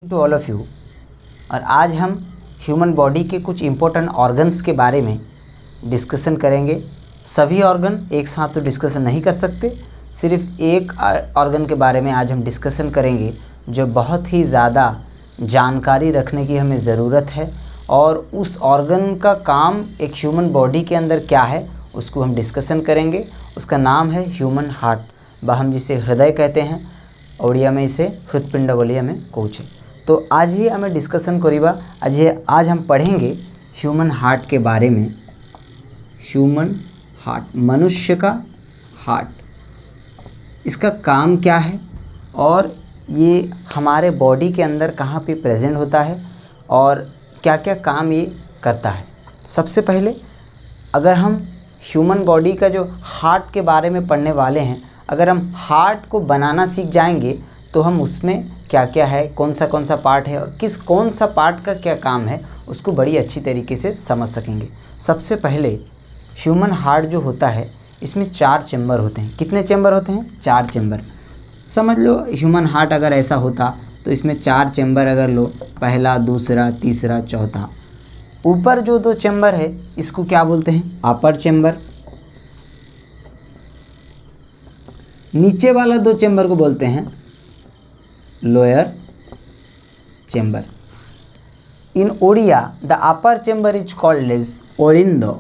To all of you. और आज हम ह्यूमन बॉडी के कुछ इम्पोर्टेंट ऑर्गन्स के बारे में डिस्कशन करेंगे। सभी ऑर्गन एक साथ तो डिस्कशन नहीं कर सकते, सिर्फ एक ऑर्गन के बारे में आज हम डिस्कशन करेंगे जो बहुत ही ज़्यादा जानकारी रखने की हमें ज़रूरत है। और उस ऑर्गन का काम एक ह्यूमन बॉडी के अंदर क्या है उसको हम डिस्कशन करेंगे। उसका नाम है ह्यूमन हार्ट, व हम जिसे हृदय कहते हैं, ओडिया में इसे हृदपिंड बोलिए में कोच। तो आज ही हमें डिस्कशन करीबा आज हम पढ़ेंगे ह्यूमन हार्ट के बारे में। ह्यूमन हार्ट, मनुष्य का हार्ट, इसका काम क्या है और ये हमारे बॉडी के अंदर कहाँ पे प्रेजेंट होता है और क्या क्या काम ये करता है। सबसे पहले अगर हम ह्यूमन बॉडी का जो हार्ट के बारे में पढ़ने वाले हैं, अगर हम हार्ट को बनाना सीख जाएंगे तो हम उसमें क्या क्या है, कौन सा पार्ट है और कौन सा पार्ट का क्या काम है उसको बड़ी अच्छी तरीके से समझ सकेंगे। सबसे पहले ह्यूमन हार्ट जो होता है इसमें 4 चैम्बर होते हैं। कितने चैम्बर होते हैं? 4 चैम्बर। समझ लो ह्यूमन हार्ट अगर ऐसा होता तो इसमें 4 चैम्बर अगर लो, पहला, दूसरा, तीसरा, चौथा। ऊपर जो 2 चैम्बर है इसको क्या बोलते हैं? Upper chamber. नीचे वाला 2 चैम्बर को बोलते हैं lower chamber. In Odia the upper chamber is called as Orindo.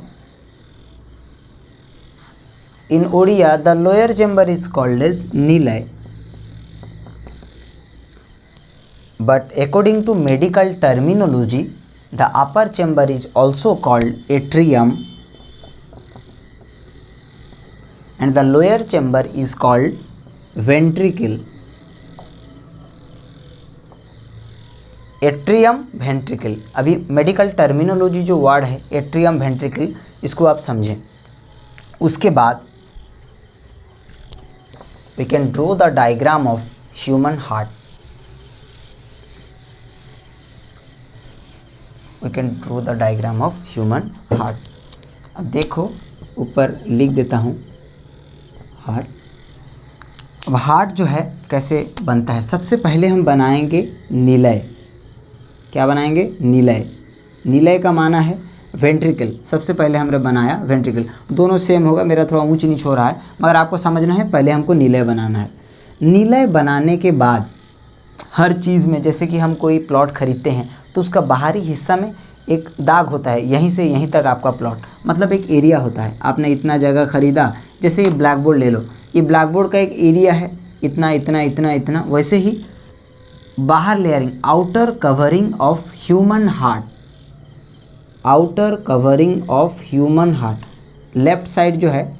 In Odia the lower chamber is called as Nilay. But according to medical terminology, the upper chamber is also called atrium and the lower chamber is called ventricle. Atrium ventricle, अभी medical terminology जो word है atrium ventricle, इसको आप समझें। उसके बाद we can draw the diagram of human heart. We can draw the diagram of human heart. अब देखो ऊपर लिख देता हूँ हार्ट। अब हार्ट जो है कैसे बनता है, सबसे पहले हम बनाएंगे नीलय। क्या बनाएंगे? नीलय। नीलय का माना है वेंट्रिकल। सबसे पहले हमने बनाया वेंट्रिकल, दोनों सेम होगा, मेरा थोड़ा ऊंच नीच हो रहा है मगर आपको समझना है पहले हमको नीलय बनाना है। नीलय बनाने के बाद हर चीज़ में, जैसे कि हम कोई प्लॉट खरीदते हैं तो उसका बाहरी हिस्सा में एक दाग होता है, यहीं से यहीं तक आपका प्लॉट, मतलब एक एरिया होता है। आपने इतना जगह खरीदा, जैसे ये ब्लैक बोर्ड ले लो, ये ब्लैक बोर्ड का एक एरिया है, इतना इतना इतना इतना। वैसे ही बाहर layering, outer covering of human heart, outer covering of human heart. Left side जो है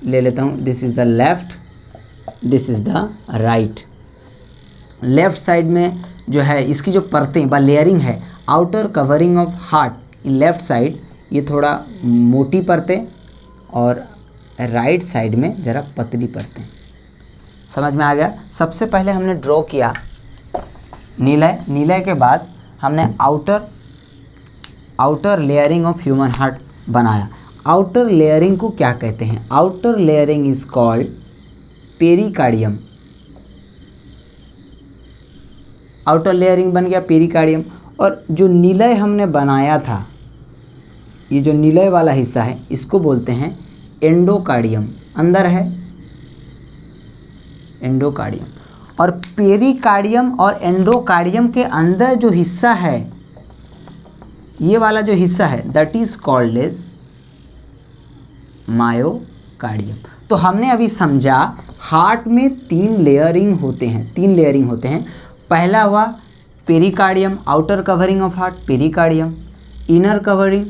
ले लेता हूँ, this is the left, this is the right. Left side में जो है इसकी जो परतें व लेयरिंग है, outer covering of heart in left side, ये थोड़ा मोटी परतें और राइट साइड में ज़रा पतली परतें। समझ में आ गया? सबसे पहले हमने ड्रॉ किया नीलय। नीलय के बाद हमने outer layering of human heart बनाया। आउटर लेयरिंग को क्या कहते हैं? Outer layering is called pericardium. Outer layering बन गया पेरिकार्डियम। और जो नीलय हमने बनाया था, ये जो नीलय वाला हिस्सा है इसको बोलते हैं एंडोकार्डियम। अंदर है एंडोकार्डियम। और पेरिकार्डियम और एंडोकार्डियम के अंदर जो हिस्सा है, ये वाला जो हिस्सा है, that is called as myocardium. तो हमने अभी समझा हार्ट में 3 लेयरिंग होते हैं, 3 लेयरिंग होते हैं। पहला हुआ pericardium, outer covering of heart pericardium, inner covering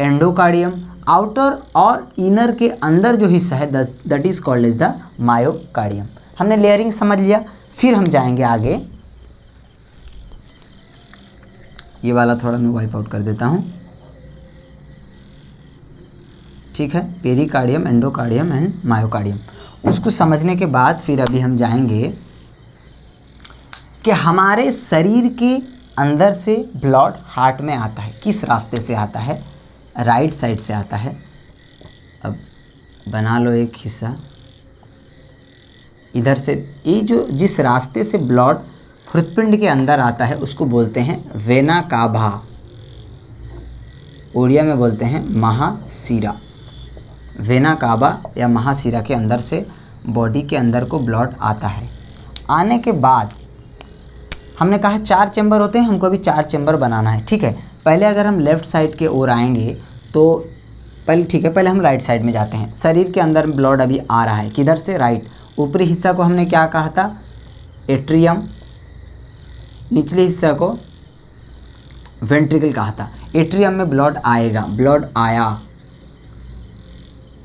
endocardium. Outer और इनर के अंदर जो हिस्सा है that is called as the myocardium. हमने लेयरिंग समझ लिया, फिर हम जाएंगे आगे। ये वाला थोड़ा मैं वाइप आउट कर देता हूँ, ठीक है। पेरिकार्डियम, एंडोकार्डियम एंड मायोकार्डियम, उसको समझने के बाद फिर अभी हम जाएंगे कि हमारे शरीर के अंदर से ब्लड हार्ट में आता है, किस रास्ते से आता है? राइट साइड से आता है। अब बना लो एक हिस्सा, इधर से ये जो जिस रास्ते से ब्लड हृत्पिंड के अंदर आता है उसको बोलते हैं वेना काभा, उड़िया में बोलते हैं महाशिरा। वेना काभा या महाशिरा के अंदर से बॉडी के अंदर को ब्लड आता है। आने के बाद हमने कहा 4 चैम्बर होते हैं, हमको अभी 4 चैम्बर बनाना है, ठीक है। पहले अगर हम लेफ़्ट साइड के ओर आएंगे तो पहले ठीक है, पहले हम राइट साइड में जाते हैं। शरीर के अंदर ब्लड अभी आ रहा है, किधर से? राइट। ऊपरी हिस्सा को हमने क्या कहा था? एट्रियम। निचले हिस्सा को वेंट्रिकल कहा था। एट्रियम में ब्लड आएगा, ब्लड आया,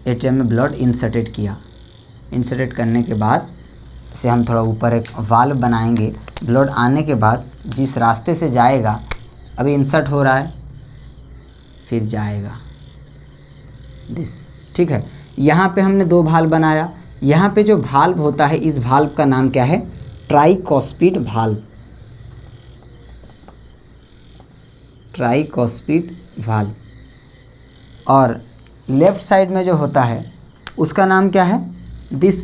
एट्रियम में ब्लड इंसर्टेड किया। इंसर्टेड करने के बाद से हम थोड़ा ऊपर एक वाल्व बनाएंगे। ब्लड आने के बाद जिस रास्ते से जाएगा, अभी इंसर्ट हो रहा है, फिर जाएगा दिस, ठीक है। यहाँ पे हमने 2 भाल्व बनाया। यहाँ पे जो भाल्व होता है, इस भाल्व का नाम क्या है? Tricuspid valve. Tricuspid valve. और लेफ़्ट साइड में जो होता है उसका नाम क्या है? दिस।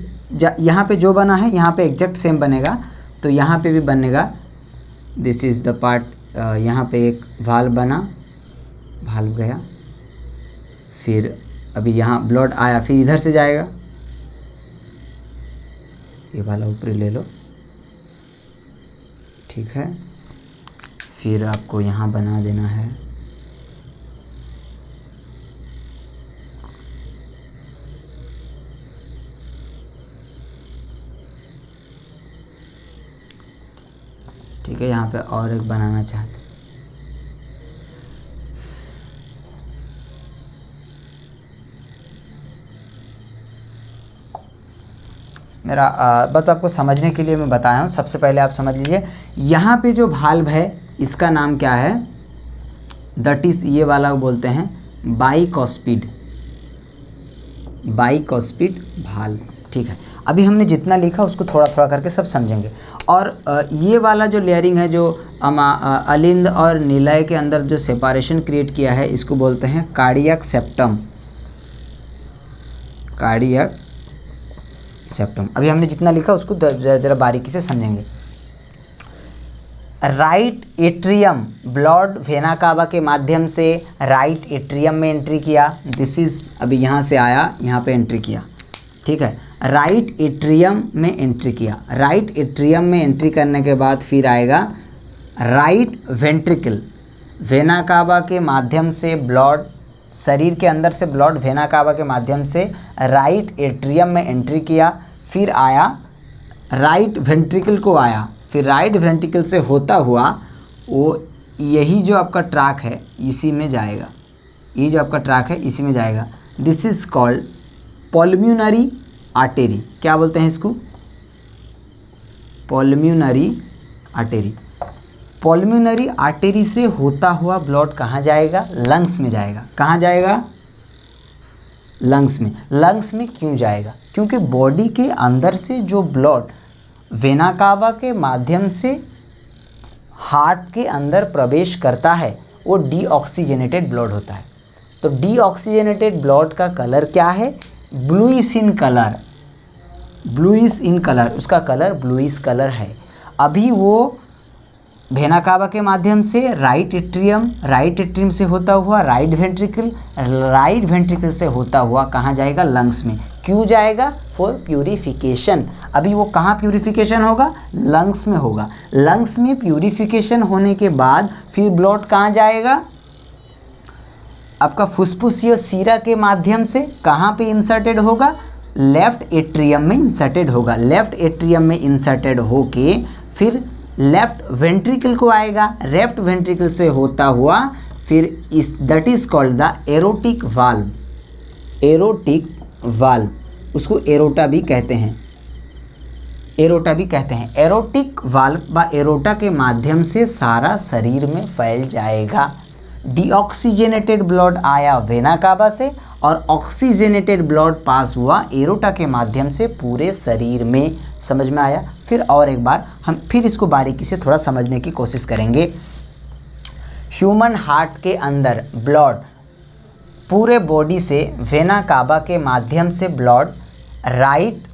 यहाँ पे जो बना है यहाँ पे एग्जैक्ट सेम बनेगा, तो यहाँ पे भी बनेगा। This is the part. यहाँ पे एक वाल्व बना, वाल्व गया, फिर अभी यहाँ ब्लड आया, फिर इधर से जाएगा। ये वाला ऊपरी ले लो, ठीक है। फिर आपको यहाँ बना देना है। ठीक है, यहाँ पे और एक बनाना चाहते। मेरा बस आपको समझने के लिए मैं बताया हूँ। सबसे पहले आप समझ लीजिए, यहाँ पे जो भाल्व है इसका नाम क्या है? दैट इज़, ये वाला बोलते हैं बाइकॉस्पिड, बाइकॉस्पिड भाल्व, ठीक है। अभी हमने जितना लिखा उसको थोड़ा थोड़ा करके सब समझेंगे। और ये वाला जो लेयरिंग है, जो अलिंद और निलय के अंदर जो सेपारेशन क्रिएट किया है, इसको बोलते हैं कार्डियक सेप्टम, कार्डियक सेप्टम। अभी हमने जितना लिखा उसको ज़रा बारीकी से समझेंगे। Right atrium, blood vena cava के माध्यम से राइट एट्रियम में एंट्री किया। दिस इज़, अभी यहाँ से आया, यहाँ पे एंट्री किया, ठीक है। राइट एट्रियम में एंट्री किया। राइट एट्रियम में एंट्री करने के बाद फिर आएगा राइट वेंट्रिकल। वेना कावा के माध्यम से ब्लड, शरीर के अंदर से ब्लड वेना कावा के माध्यम से राइट एट्रियम में एंट्री किया। फिर आया राइट वेंट्रिकल को आया, फिर राइट वेंट्रिकल से होता हुआ वो यही जो आपका ट्रैक है इसी में जाएगा। ये जो आपका ट्रैक है इसी में जाएगा। This is called pulmonary artery. क्या बोलते हैं इसको? Pulmonary artery. पल्मोनरी आर्टेरी से होता हुआ ब्लड कहाँ जाएगा? लंग्स में जाएगा। कहाँ जाएगा? लंग्स में। लंग्स में क्यों जाएगा? क्योंकि बॉडी के अंदर से जो ब्लड वेना कावा के माध्यम से हार्ट के अंदर प्रवेश करता है वो डीऑक्सीजनेटेड ब्लड होता है। तो डीऑक्सीजनेटेड ब्लड का कलर क्या है? Bluish in colour, bluish in colour, उसका कलर ब्लूइश कलर है। अभी वो वेना कावा के माध्यम से राइट एट्रियम से होता हुआ राइट वेंट्रिकल से होता हुआ कहाँ जाएगा? लंग्स में। क्यों जाएगा? For purification. अभी वो कहाँ प्यूरिफिकेशन होगा? लंग्स में होगा। लंग्स में प्यूरिफिकेशन होने के बाद फिर ब्लड कहाँ जाएगा? आपका फुसफुसियों सीरा के माध्यम से कहाँ पे इंसर्टेड होगा? लेफ्ट एट्रियम में इंसर्टेड होगा। लेफ्ट एट्रियम में इंसर्टेड होके फिर लेफ्ट वेंट्रिकल को आएगा। लेफ्ट वेंट्रिकल से होता हुआ फिर इस, that is called the aortic valve. Aortic valve, उसको एरोटा भी कहते हैं, एरोटा भी कहते हैं। एरोटिक वाल्व व एरोटा के माध्यम से सारा शरीर में फैल जाएगा। डीऑक्सीजनेटेड ब्लड आया वेना कावा से और ऑक्सीजनेटेड ब्लड पास हुआ एरोटा के माध्यम से पूरे शरीर में। समझ में आया? फिर और एक बार हम फिर इसको बारीकी से थोड़ा समझने की कोशिश करेंगे। ह्यूमन हार्ट के अंदर ब्लड पूरे बॉडी से वेना कावा के माध्यम से ब्लड राइट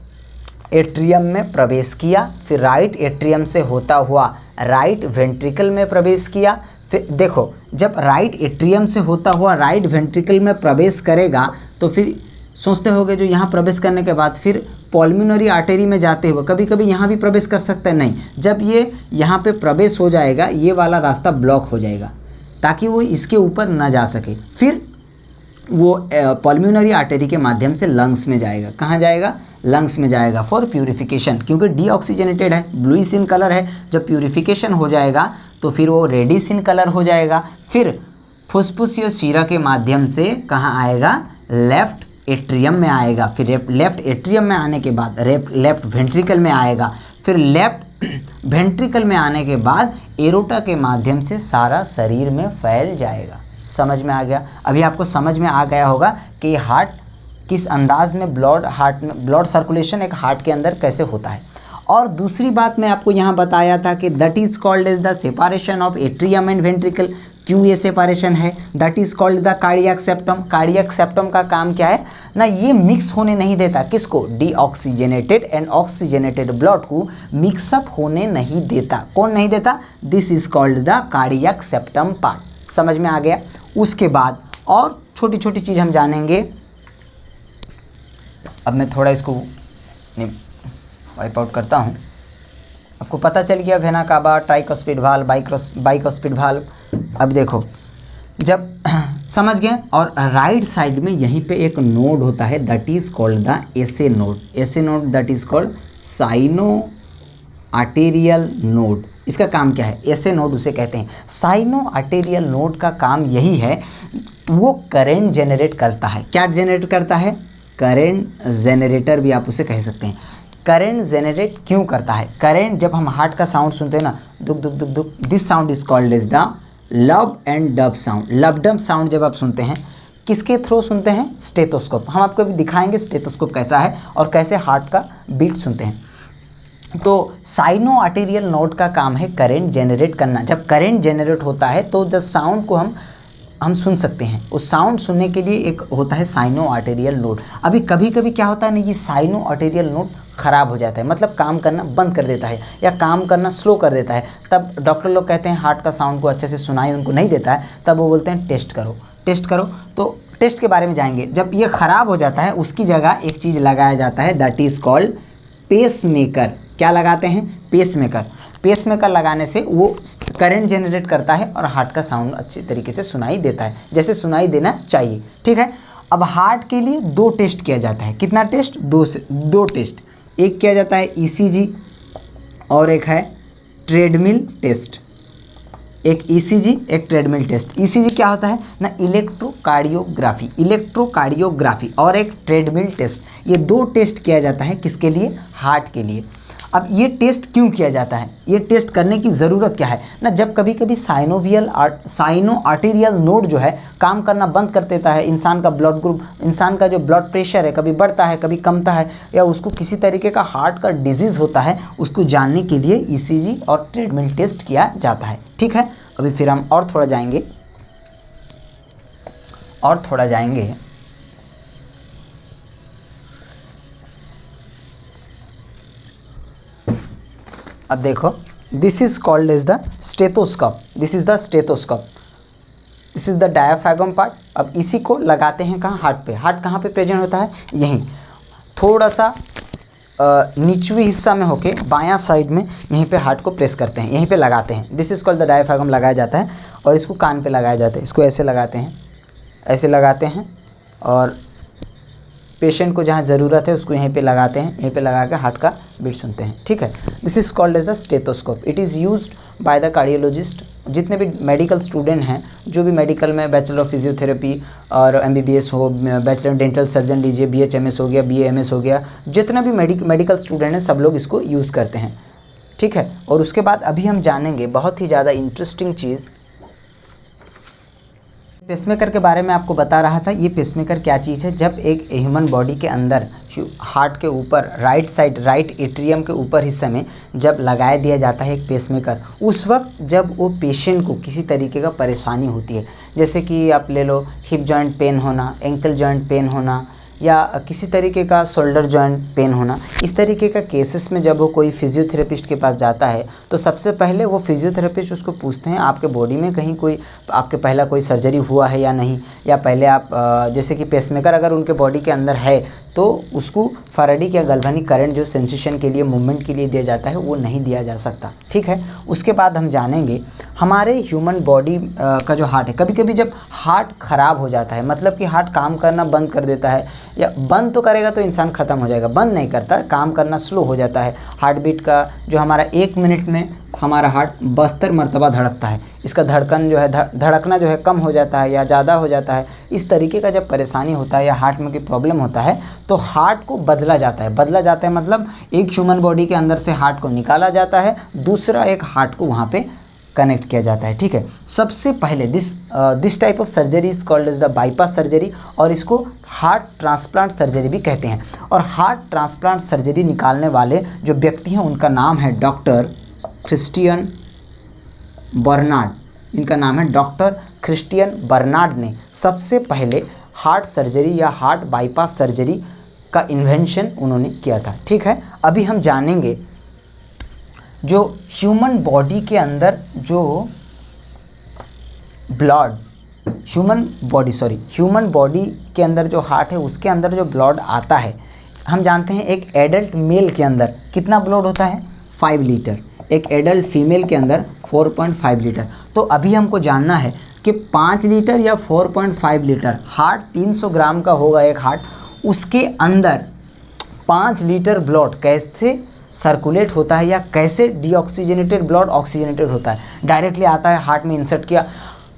एट्रियम में प्रवेश किया, फिर राइट एट्रियम से होता हुआ राइट वेंट्रिकल में प्रवेश किया। फिर देखो, जब राइट एट्रियम से होता हुआ राइट वेंट्रिकल में प्रवेश करेगा तो फिर सोचते होगे जो यहाँ प्रवेश करने के बाद फिर पल्मोनरी आर्टरी में जाते हुए कभी कभी यहाँ भी प्रवेश कर सकता है। नहीं, जब ये यहाँ पे प्रवेश हो जाएगा ये वाला रास्ता ब्लॉक हो जाएगा ताकि वो इसके ऊपर ना जा सके। फिर वो पल्मोनरी आर्टरी के माध्यम से लंग्स में जाएगा। कहाँ जाएगा? लंग्स में जाएगा फॉर प्यूरिफिकेशन, क्योंकि डीऑक्सीजनेटेड है, ब्लूइश इन कलर है। जब प्यूरिफिकेशन हो जाएगा तो फिर वो रेडिश इन कलर हो जाएगा। फिर फुसफुसियों शिरा के माध्यम से कहाँ आएगा? लेफ्ट एट्रियम में आएगा। फिर लेफ्ट एट्रियम में आने के बाद लेफ्ट वेंट्रिकल में आएगा। फिर लेफ्ट वेंट्रिकल में आने के बाद एरोटा के माध्यम से सारा शरीर में फैल जाएगा। समझ में आ गया? अभी आपको समझ में आ गया होगा कि हार्ट किस अंदाज में ब्लड सर्कुलेशन एक हार्ट के अंदर कैसे होता है। और दूसरी बात मैं आपको यहाँ बताया था कि that is called as the separation of atrium and ventricle. क्यों ये सेपारेशन है? That is called the cardiac septum. Cardiac septum का काम क्या है ना? ये मिक्स होने नहीं देता। किसको? डीऑक्सीजनेटेड एंड ऑक्सीजनेटेड ब्लड को मिक्सअप होने नहीं देता। कौन नहीं देता? This is called the cardiac septum part. समझ में आ गया? उसके बाद और छोटी छोटी चीज़ हम जानेंगे। अब मैं थोड़ा इसको वाइप आउट करता हूँ। आपको पता चल गया vena cava, tricuspid valve, bicuspid valve. अब देखो, जब समझ गए, और राइट साइड में यहीं पे एक नोड होता है that is called the SA node. SA node that is called sino arterial node. इसका काम क्या है? एसे नोड उसे कहते हैं। साइनो आर्टेरियल नोड का काम यही है, वो करेंट जनरेट करता है। क्या जनरेट करता है? करेंट जनरेटर भी आप उसे कह सकते हैं। करेंट जनरेट क्यों करता है? करेंट, जब हम हार्ट का साउंड सुनते हैं ना, दुक दुक दुक दुक, this sound is called as the lub and dub sound. Lub dub sound जब आप सुनते हैं किसके थ्रू सुनते हैं? स्टेथोस्कोप। हम आपको अभी दिखाएंगे स्टेथोस्कोप कैसा है और कैसे हार्ट का बीट सुनते हैं। तो साइनो आर्टेरियल नोड का काम है करेंट जनरेट करना। जब करेंट जनरेट होता है तो जब साउंड को हम सुन सकते हैं। उस साउंड सुनने के लिए एक होता है साइनो आर्टेरियल नोड। अभी कभी कभी क्या होता है ना, ये साइनो आर्टेरियल नोड ख़राब हो जाता है, मतलब काम करना बंद कर देता है या काम करना स्लो कर देता है। तब डॉक्टर लोग कहते हैं हार्ट का साउंड को अच्छे से सुनाई उनको नहीं देता है, तब वो बोलते हैं टेस्ट करो, टेस्ट करो। तो टेस्ट के बारे में जाएंगे। जब ये ख़राब हो जाता है उसकी जगह एक चीज़ लगाया जाता है that is called pacemaker. क्या लगाते हैं? Pace maker. पेस मेकर लगाने से वो करंट जनरेट करता है और हार्ट का साउंड अच्छे तरीके से सुनाई देता है, जैसे सुनाई देना चाहिए। ठीक है। अब हार्ट के लिए 2 टेस्ट किया जाता है। कितना टेस्ट? 2 टेस्ट। एक किया जाता है ईसीजी और एक है ट्रेडमिल टेस्ट। एक ईसीजी, एक ट्रेडमिल टेस्ट। ईसीजी क्या होता है ना? इलेक्ट्रोकार्डियोग्राफी। इलेक्ट्रोकार्डियोग्राफी और एक ट्रेडमिल टेस्ट। ये 2 टेस्ट किया जाता है किसके लिए? हार्ट के लिए। अब ये टेस्ट क्यों किया जाता है? ये टेस्ट करने की ज़रूरत क्या है ना? जब कभी कभी साइनो आर्टेरियल नोड जो है काम करना बंद कर देता है, इंसान का ब्लड ग्रुप, इंसान का जो ब्लड प्रेशर है कभी बढ़ता है कभी कमता है, या उसको किसी तरीके का हार्ट का डिजीज़ होता है, उसको जानने के लिए ईसीजी और ट्रेडमिल टेस्ट किया जाता है। ठीक है। अभी फिर हम और थोड़ा जाएंगे। अब देखो, this is called as the stethoscope. This is the stethoscope. This is the diaphragm part. अब इसी को लगाते हैं कहाँ? हार्ट पे। हार्ट कहाँ पे प्रेजेंट होता है? यहीं थोड़ा सा निचवी हिस्सा में होके बायां साइड में, यहीं पे हार्ट को प्रेस करते हैं, यहीं पे लगाते हैं। This is called the diaphragm. लगाया जाता है और इसको कान पे लगाया जाता है। इसको ऐसे लगाते हैं, ऐसे लगाते हैं, और पेशेंट को जहाँ ज़रूरत है उसको यहीं पे लगाते हैं। यहीं पे लगा के हार्ट का बीट सुनते हैं। ठीक है। This is called as the stethoscope. It is used by the cardiologist. जितने भी मेडिकल स्टूडेंट हैं, जो भी मेडिकल में बैचलर ऑफ फिजियोथेरेपी और एमबीबीएस हो, बैचलर डेंटल सर्जन लीजिए, बीएचएमएस हो गया, बीएएमएस हो गया, जितना भी मेडिकल स्टूडेंट हैं सब लोग इसको यूज़ करते हैं। ठीक है। और उसके बाद अभी हम जानेंगे बहुत ही ज़्यादा इंटरेस्टिंग चीज़, पेसमेकर के बारे में आपको बता रहा था। ये पेसमेकर क्या चीज़ है? जब एक ह्यूमन बॉडी के अंदर हार्ट के ऊपर राइट साइड, राइट एट्रियम के ऊपर हिस्से में जब लगाया दिया जाता है एक पेसमेकर, उस वक्त जब वो पेशेंट को किसी तरीके का परेशानी होती है, जैसे कि आप ले लो हिप जॉइंट पेन होना, एंकल जॉइंट पेन होना, या किसी तरीके का शोल्डर जॉइंट पेन होना, इस तरीके का केसेस में जब वो कोई फिजियोथेरेपिस्ट के पास जाता है तो सबसे पहले वो फिजियोथेरेपिस्ट उसको पूछते हैं आपके बॉडी में कहीं कोई आपके पहला कोई सर्जरी हुआ है या नहीं, या पहले आप जैसे कि पेसमेकर अगर उनके बॉडी के अंदर है तो उसको फैराडिक या गैल्वेनिक करंट जो सेंसेशन के लिए मूवमेंट के लिए दिया जाता है वो नहीं दिया जा सकता। ठीक है, उसके बाद हम जानेंगे हमारे ह्यूमन बॉडी का जो हार्ट है, कभी कभी जब हार्ट ख़राब हो जाता है, मतलब कि हार्ट काम करना बंद कर देता है, या बंद तो करेगा तो इंसान ख़त्म हो जाएगा, बंद नहीं करता, काम करना स्लो हो जाता है। हार्ट बीट का जो हमारा 1 मिनट में हमारा हार्ट 72 मरतबा धड़कता है, इसका धड़कन जो है धड़कना जो है कम हो जाता है या ज़्यादा हो जाता है। इस तरीके का जब परेशानी होता है या हार्ट में कोई प्रॉब्लम होता है तो हार्ट को बदला जाता है मतलब एक ह्यूमन बॉडी के अंदर से हार्ट को निकाला जाता है, दूसरा एक हार्ट को वहाँ पे कनेक्ट किया जाता है। ठीक है, सबसे पहले this type of surgery is called as the bypass surgery, और इसको हार्ट ट्रांसप्लांट सर्जरी भी कहते हैं। और हार्ट ट्रांसप्लांट सर्जरी निकालने वाले जो व्यक्ति हैं उनका नाम है डॉक्टर क्रिस्टियन बर्नार्ड। इनका नाम है डॉक्टर क्रिस्टियन बर्नार्ड ने सबसे पहले हार्ट सर्जरी या हार्ट बाईपास सर्जरी का इन्वेंशन उन्होंने किया था। ठीक है, अभी हम जानेंगे जो ह्यूमन बॉडी के अंदर जो ह्यूमन बॉडी के अंदर जो हार्ट है उसके अंदर जो ब्लड आता है, हम जानते हैं एक एडल्ट मेल के अंदर कितना ब्लड होता है 5 लीटर, एक एडल्ट फीमेल के अंदर 4.5 लीटर। तो अभी हमको जानना है कि 5 लीटर या 4.5 लीटर, हार्ट 300 ग्राम का होगा एक हार्ट, उसके अंदर 5 लीटर ब्लड कैसे सर्कुलेट होता है या कैसे डीऑक्सीजनेटेड ब्लड ऑक्सीजनेटेड होता है। डायरेक्टली आता है हार्ट में इंसर्ट किया,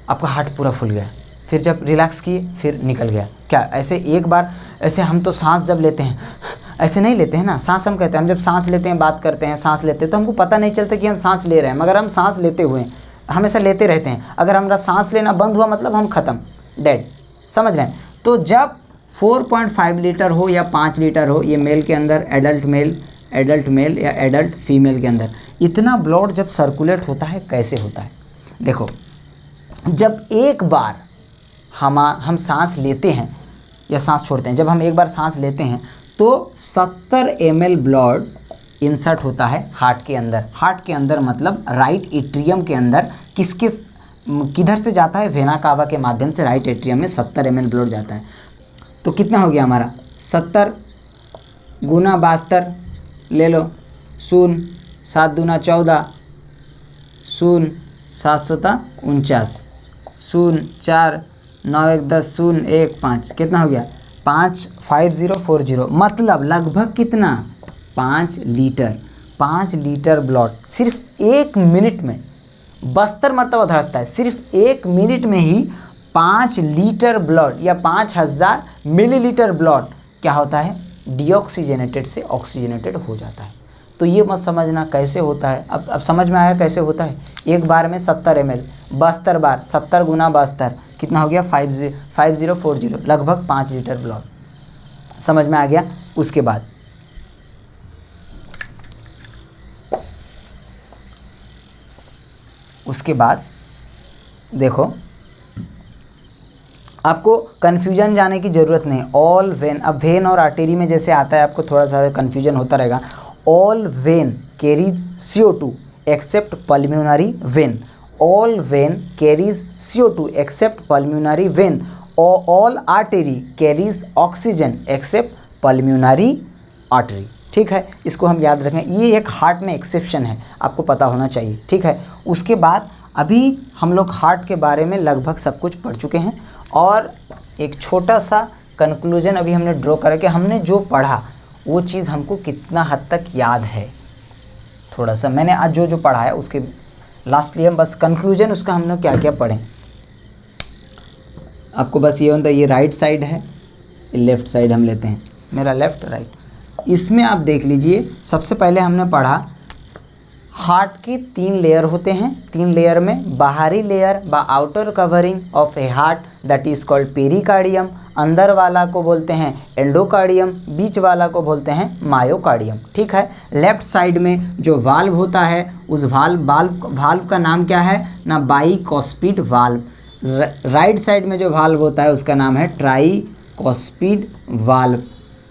आपका हार्ट पूरा फूल गया, फिर जब रिलैक्स किए फिर निकल गया। क्या ऐसे एक बार, ऐसे हम तो सांस जब लेते हैं ऐसे नहीं लेते हैं ना, सांस हम कहते हैं, हम जब सांस लेते हैं बात करते हैं सांस लेते हैं तो हमको पता नहीं चलता कि हम सांस ले रहे हैं, मगर हम सांस लेते हुए हमेशा लेते रहते हैं। अगर हमारा सांस लेना बंद हुआ मतलब हम ख़त्म, डेड, समझ रहे हैं। तो जब 4.5 लीटर हो या 5 लीटर हो, ये मेल के अंदर एडल्ट मेल या एडल्ट फीमेल के अंदर इतना ब्लड जब सर्कुलेट होता है कैसे होता है। देखो, जब एक बार हम सांस लेते हैं या सांस छोड़ते हैं, जब हम एक बार सांस लेते हैं तो 70 ml ब्लड इंसर्ट होता है हार्ट के अंदर। हार्ट के अंदर मतलब राइट एट्रियम के अंदर किधर से जाता है, वेना कावा के माध्यम से राइट एट्रियम में 70 ml ब्लड जाता है। तो कितना हो गया हमारा 70 गुना 72 ले लो, 0 7 दूना 14, 0 7 सता 49, 0 4 9 1 10 0 1 5, कितना हो गया 55040, मतलब लगभग कितना 5 लीटर ब्लड सिर्फ 1 मिनट में 72 मरतबा धड़कता है। सिर्फ 1 मिनट में ही 5 लीटर ब्लड या 5000 मिलीलीटर ब्लड क्या होता है, डीऑक्सीजनेटेड से ऑक्सीजनेटेड हो जाता है। तो ये मत समझना कैसे होता है, अब समझ में आया कैसे होता है। एक बार में 70 ml 72 बार, 70 गुना 72 कितना हो गया 5040, लगभग 5 लीटर ब्लड, समझ में आ गया। उसके बाद देखो, आपको कन्फ्यूजन जाने की ज़रूरत नहीं। ऑल वेन, अब वेन और आर्टरी में जैसे आता है आपको थोड़ा सा कन्फ्यूजन होता रहेगा। All when carries CO2 accept pulmonary vein, all when carries CO2 accept pulmonary vein, all artery carries oxygen accept pulmonary artery. ठीक है, इसको हम याद रखें, ये एक हार्ट में एक्सेप्शन है, आपको पता होना चाहिए। ठीक है, उसके बाद अभी हम लोग हार्ट के बारे में लगभग सब कुछ पढ़ चुके हैं, और एक छोटा सा कंक्लूजन अभी हमने ड्रॉ करा कि हमने जो पढ़ा वो चीज़ हमको कितना हद तक याद है। थोड़ा सा मैंने आज जो पढ़ा है उसके लास्टली हम बस कंक्लूजन उसका हमने क्या क्या पढ़े, आपको बस ये होता है। ये राइट साइड है, लेफ़्ट साइड हम लेते हैं, मेरा लेफ़्ट राइट। इसमें आप देख लीजिए, सबसे पहले हमने पढ़ा हार्ट के 3 लेयर होते हैं। 3 लेयर में बाहरी लेयर व outer covering of A heart that is called pericardium, अंदर वाला को बोलते हैं एंडोकार्डियम, बीच वाला को बोलते हैं मायोकार्डियम। ठीक है, लेफ्ट साइड में जो वाल्व होता है उस वाल्व का नाम क्या है ना, बाइकॉस्पिड वाल्व। राइट साइड में जो वाल्व होता है उसका नाम है कॉस्पिड वाल्व।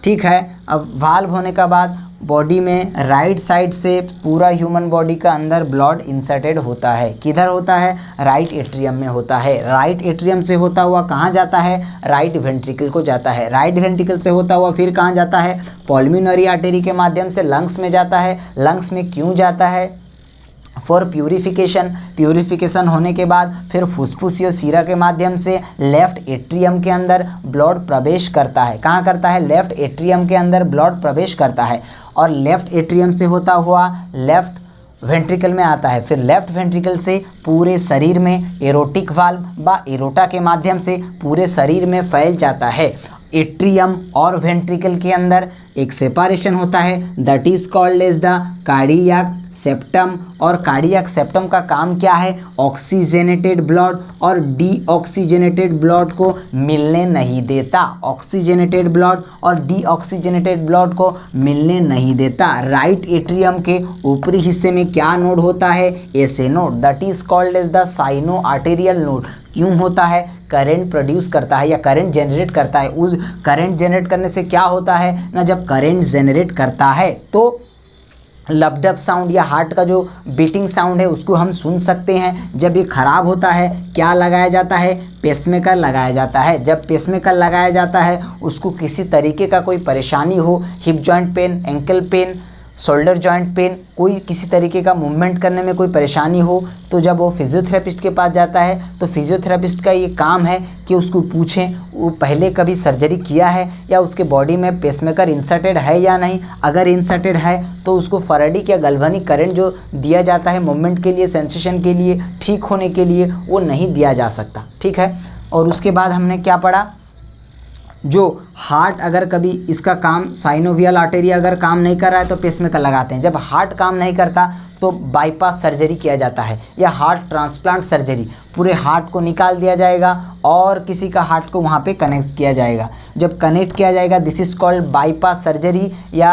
ठीक है, अब वाल्व होने का बाद बॉडी में राइट साइड से पूरा ह्यूमन बॉडी का अंदर ब्लड इंसर्टेड होता है। किधर होता है? राइट एट्रियम में होता है। राइट एट्रियम से होता हुआ कहाँ जाता है? राइट वेंट्रिकल को जाता है। राइट वेंट्रिकल से होता हुआ फिर कहाँ जाता है? पल्मोनरी आर्टरी के माध्यम से लंग्स में जाता है। लंग्स में क्यों जाता है? For purification. प्यूरिफिकेशन होने के बाद फिर फुसफुस या सीरा के माध्यम से लेफ्ट एट्रियम के अंदर ब्लड प्रवेश करता है। कहाँ करता है? लेफ्ट एट्रियम के अंदर ब्लड प्रवेश करता है और लेफ्ट एट्रियम से होता हुआ लेफ्ट वेंट्रिकल में आता है। फिर लेफ्ट वेंट्रिकल से पूरे शरीर में एरोटिक वाल्व व एरोटा के माध्यम से पूरे शरीर में फैल जाता है। एट्रियम और वेंट्रिकल के अंदर एक सेपारेशन होता है, that is called as the cardiac septum. और कार्डियक सेप्टम का काम क्या है? ऑक्सीजनेटेड ब्लड और डीऑक्सीजनेटेड ब्लड को मिलने नहीं देता। ऑक्सीजनेटेड ब्लड और डीऑक्सीजनेटेड ब्लड को मिलने नहीं देता। राइट एट्रियम के ऊपरी हिस्से में क्या नोड होता है? SA node, that is called as the sino arterial node. क्यों होता है? करंट प्रोड्यूस करता है या करंट जनरेट करता है। उस करंट जनरेट करने से क्या होता है ना, जब करंट जनरेट करता है तो लबडब साउंड या हार्ट का जो बीटिंग साउंड है उसको हम सुन सकते हैं। जब ये खराब होता है क्या लगाया जाता है? पेसमेकर लगाया जाता है। जब पेसमेकर लगाया जाता है उसको किसी तरीके का कोई परेशानी हो, hip joint pain, ankle pain, shoulder joint pain, कोई किसी तरीके का मूवमेंट करने में कोई परेशानी हो, तो जब वो फिजियोथेरेपिस्ट के पास जाता है तो फिजियोथेरेपिस्ट का ये काम है कि उसको पूछें वो पहले कभी सर्जरी किया है या उसके बॉडी में पेसमेकर इंसर्टेड है या नहीं। अगर इंसर्टेड है तो उसको फैराडिक या गैल्वेनिक करंट जो दिया जाता है मूवमेंट के लिए, सेंसेशन के लिए, ठीक होने के लिए, वो नहीं दिया जा सकता। ठीक है, और उसके बाद हमने क्या पढ़ा? जो हार्ट अगर कभी इसका काम साइनोवियल आर्टेरी अगर काम नहीं कर रहा है तो पेसमेकर लगाते हैं। जब हार्ट काम नहीं करता तो बाईपास सर्जरी किया जाता है या हार्ट ट्रांसप्लांट सर्जरी, पूरे हार्ट को निकाल दिया जाएगा और किसी का हार्ट को वहाँ पे कनेक्ट किया जाएगा। जब कनेक्ट किया जाएगा this is called bypass surgery या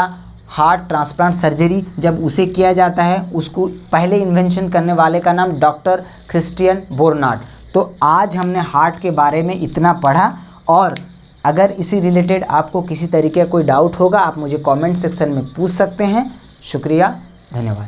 हार्ट ट्रांसप्लांट सर्जरी। जब उसे किया जाता है उसको पहले इन्वेंशन करने वाले का नाम डॉक्टर क्रिस्टियन बोर्नार्ड। तो आज हमने हार्ट के बारे में इतना पढ़ा और अगर इसी रिलेटेड आपको किसी तरीके का कोई डाउट होगा आप मुझे कमेंट सेक्शन में पूछ सकते हैं। शुक्रिया, धन्यवाद।